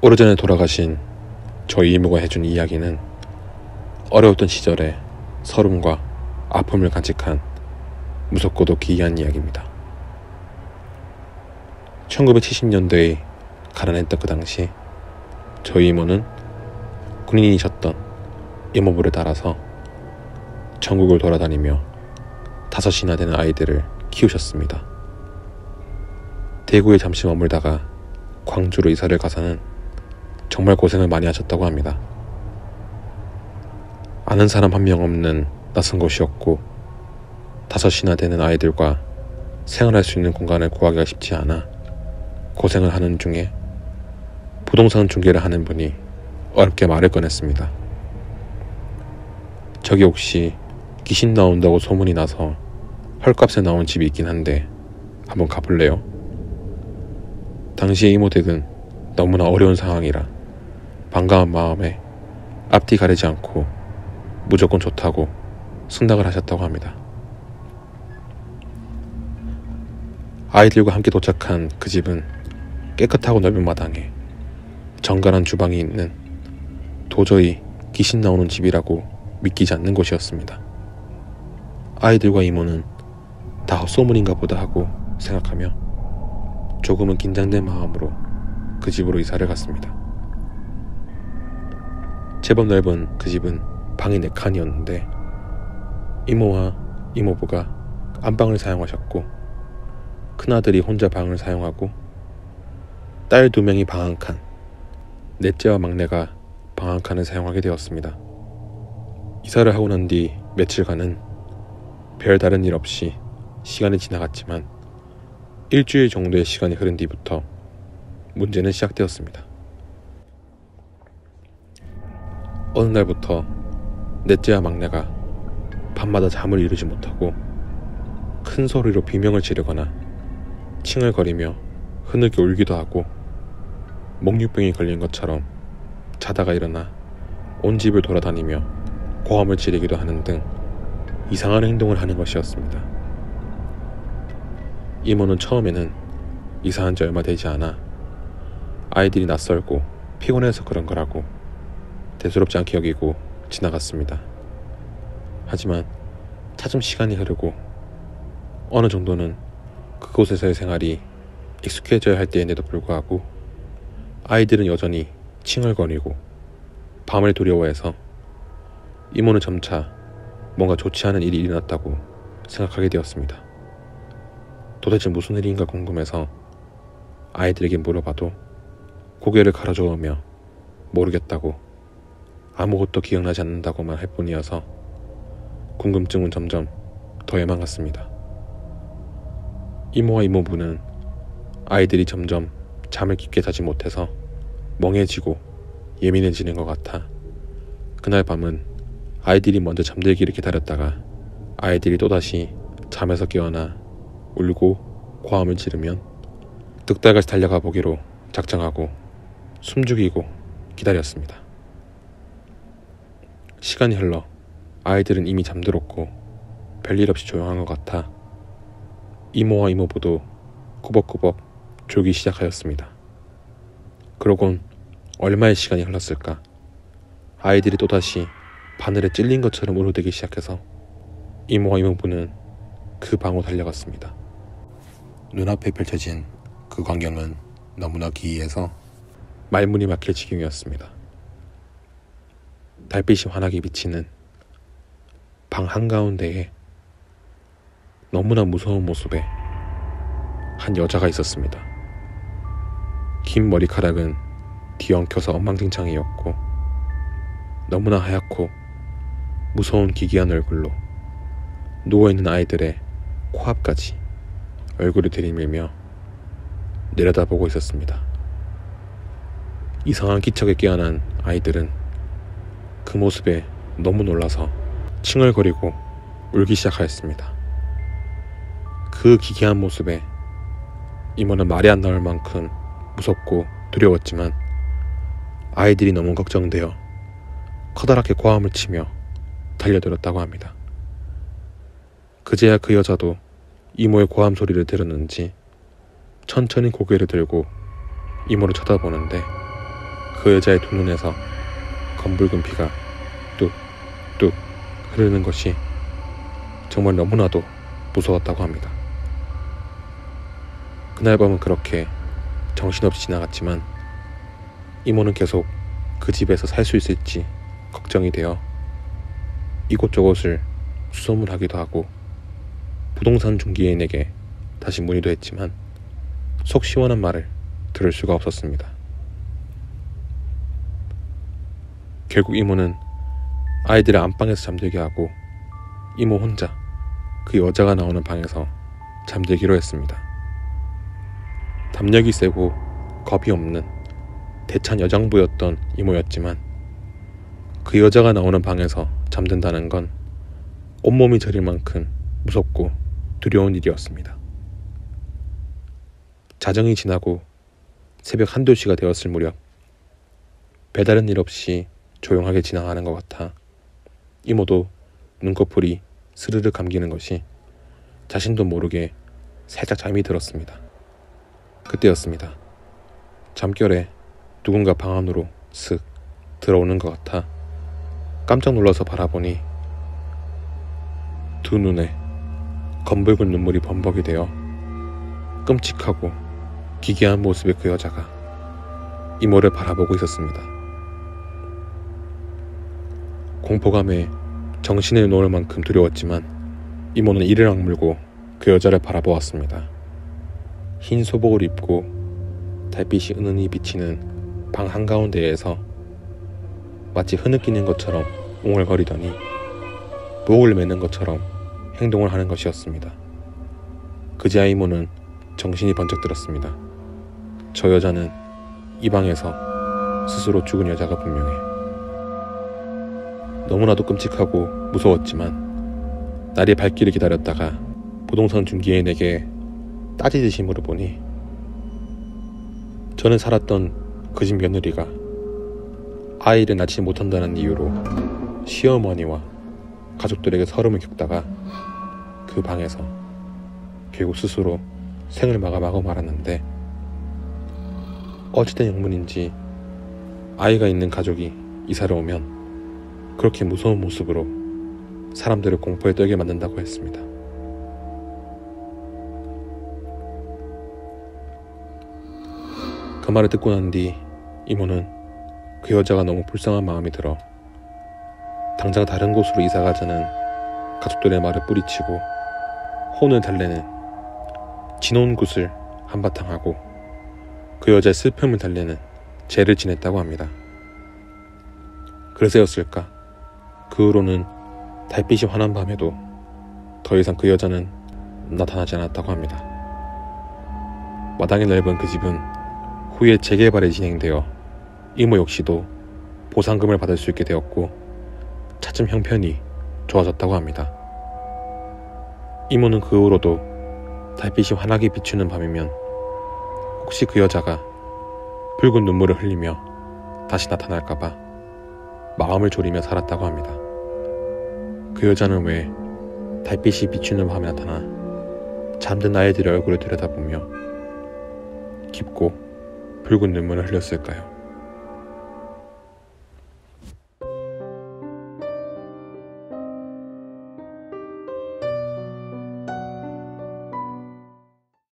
오래전에 돌아가신 저희 이모가 해준 이야기는 어려웠던 시절에 서름과 아픔을 간직한 무섭고도 기이한 이야기입니다. 1970년대에 가난했던 그 당시 저희 이모는 군인이셨던 이모부를 따라서 전국을 돌아다니며 5이나 되는 아이들을 키우셨습니다. 대구에 잠시 머물다가 광주로 이사를 가서는 정말 고생을 많이 하셨다고 합니다. 아는 사람 한 명 없는 낯선 곳이었고 5이나 되는 아이들과 생활할 수 있는 공간을 구하기가 쉽지 않아 고생을 하는 중에 부동산 중개를 하는 분이 어렵게 말을 꺼냈습니다. 저기 혹시 귀신 나온다고 소문이 나서 헐값에 나온 집이 있긴 한데 한번 가볼래요? 당시의 이모 댁은 너무나 어려운 상황이라 반가운 마음에 앞뒤 가리지 않고 무조건 좋다고 승낙을 하셨다고 합니다. 아이들과 함께 도착한 그 집은 깨끗하고 넓은 마당에 정갈한 주방이 있는 도저히 귀신 나오는 집이라고 믿기지 않는 곳이었습니다. 아이들과 이모는 다 헛소문인가 보다 하고 생각하며 조금은 긴장된 마음으로 그 집으로 이사를 갔습니다. 제법 넓은 그 집은 방이 4칸이었는데 이모와 이모부가 안방을 사용하셨고 큰아들이 혼자 방을 사용하고 딸 2명이 방 1칸, 넷째와 막내가 방 1칸을 사용하게 되었습니다. 이사를 하고 난 뒤 며칠간은 별다른 일 없이 시간이 지나갔지만 일주일 정도의 시간이 흐른 뒤부터 문제는 시작되었습니다. 어느 날부터 넷째와 막내가 밤마다 잠을 이루지 못하고 큰 소리로 비명을 지르거나 칭얼거리며 흐느껴 울기도 하고 목유병이 걸린 것처럼 자다가 일어나 온 집을 돌아다니며 고함을 지르기도 하는 등 이상한 행동을 하는 것이었습니다. 이모는 처음에는 이사한 지 얼마 되지 않아 아이들이 낯설고 피곤해서 그런 거라고 대수롭지 않게 여기고 지나갔습니다. 하지만 차츰 시간이 흐르고 어느 정도는 그곳에서의 생활이 익숙해져야 할 때인데도 불구하고 아이들은 여전히 칭얼거리고 밤을 두려워해서 이모는 점차 뭔가 좋지 않은 일이 일어났다고 생각하게 되었습니다. 도대체 무슨 일인가 궁금해서 아이들에게 물어봐도 고개를 가로저으며 모르겠다고 아무것도 기억나지 않는다고만 할 뿐이어서 궁금증은 점점 더 예망했습니다. 이모와 이모부는 아이들이 점점 잠을 깊게 자지 못해서 멍해지고 예민해지는 것 같아 그날 밤은 아이들이 먼저 잠들기를 기다렸다가 아이들이 또다시 잠에서 깨어나 울고 고함을 지르면 득달같이 달려가 보기로 작정하고 숨죽이고 기다렸습니다. 시간이 흘러 아이들은 이미 잠들었고 별일 없이 조용한 것 같아 이모와 이모부도 꾸벅꾸벅 졸기 시작하였습니다. 그러곤 얼마의 시간이 흘렀을까? 아이들이 또다시 바늘에 찔린 것처럼 울어대기 시작해서 이모와 이모부는 그 방으로 달려갔습니다. 눈앞에 펼쳐진 그 광경은 너무나 기이해서 말문이 막힐 지경이었습니다. 달빛이 환하게 비치는 방 한가운데에 너무나 무서운 모습의 한 여자가 있었습니다. 긴 머리카락은 뒤엉켜서 엉망진창이었고 너무나 하얗고 무서운 기괴한 얼굴로 누워있는 아이들의 코앞까지 얼굴을 들이밀며 내려다보고 있었습니다. 이상한 기척에 깨어난 아이들은 그 모습에 너무 놀라서 칭얼거리고 울기 시작하였습니다. 그 기괴한 모습에 이모는 말이 안 나올 만큼 무섭고 두려웠지만 아이들이 너무 걱정되어 커다랗게 고함을 치며 달려들었다고 합니다. 그제야 그 여자도 이모의 고함 소리를 들었는지 천천히 고개를 들고 이모를 쳐다보는데 그 여자의 두 눈에서 검붉은 피가 뚝뚝 흐르는 것이 정말 너무나도 무서웠다고 합니다. 그날 밤은 그렇게 정신없이 지나갔지만 이모는 계속 그 집에서 살 수 있을지 걱정이 되어 이곳저곳을 수소문하기도 하고 부동산 중개인에게 다시 문의도 했지만 속 시원한 말을 들을 수가 없었습니다. 결국 이모는 아이들을 안방에서 잠들게 하고 이모 혼자 그 여자가 나오는 방에서 잠들기로 했습니다. 담력이 세고 겁이 없는 대찬 여장부였던 이모였지만 그 여자가 나오는 방에서 잠든다는 건 온몸이 저릴 만큼 무섭고 두려운 일이었습니다. 자정이 지나고 새벽 1~2시가 되었을 무렵 배다른 일 없이 조용하게 지나가는 것 같아 이모도 눈꺼풀이 스르르 감기는 것이 자신도 모르게 살짝 잠이 들었습니다. 그때였습니다. 잠결에 누군가 방 안으로 슥 들어오는 것 같아 깜짝 놀라서 바라보니 두 눈에 검붉은 눈물이 범벅이 되어 끔찍하고 기괴한 모습의 그 여자가 이모를 바라보고 있었습니다. 공포감에 정신을 놓을 만큼 두려웠지만 이모는 이를 악물고 그 여자를 바라보았습니다. 흰 소복을 입고 달빛이 은은히 비치는 방 한가운데에서 마치 흐느끼는 것처럼 웅얼거리더니 목을 매는 것처럼 행동을 하는 것이었습니다. 그제야 이모는 정신이 번쩍 들었습니다. 저 여자는 이 방에서 스스로 죽은 여자가 분명해. 너무나도 끔찍하고 무서웠지만 날이 밝기를 기다렸다가 부동산 중개인에게 따지듯이 물어보니 저는 살았던 그 집 며느리가 아이를 낳지 못한다는 이유로 시어머니와 가족들에게 서름을 겪다가 그 방에서 결국 스스로 생을 마감하고 말았는데 어찌된 영문인지 아이가 있는 가족이 이사를 오면 그렇게 무서운 모습으로 사람들을 공포에 떨게 만든다고 했습니다. 그 말을 듣고 난 뒤 이모는 그 여자가 너무 불쌍한 마음이 들어 당장 다른 곳으로 이사가자는 가족들의 말을 뿌리치고 혼을 달래는 진혼굿을 한바탕 하고 그 여자의 슬픔을 달래는 죄를 지냈다고 합니다. 그래서였을까? 그 후로는 달빛이 환한 밤에도 더 이상 그 여자는 나타나지 않았다고 합니다. 마당이 넓은 그 집은 후에 재개발이 진행되어 이모 역시도 보상금을 받을 수 있게 되었고 차츰 형편이 좋아졌다고 합니다. 이모는 그 후로도 달빛이 환하게 비추는 밤이면 혹시 그 여자가 붉은 눈물을 흘리며 다시 나타날까봐 마음을 졸이며 살았다고 합니다. 그 여자는 왜 달빛이 비추는 밤에 나타나 잠든 아이들의 얼굴을 들여다보며 깊고 붉은 눈물을 흘렸을까요?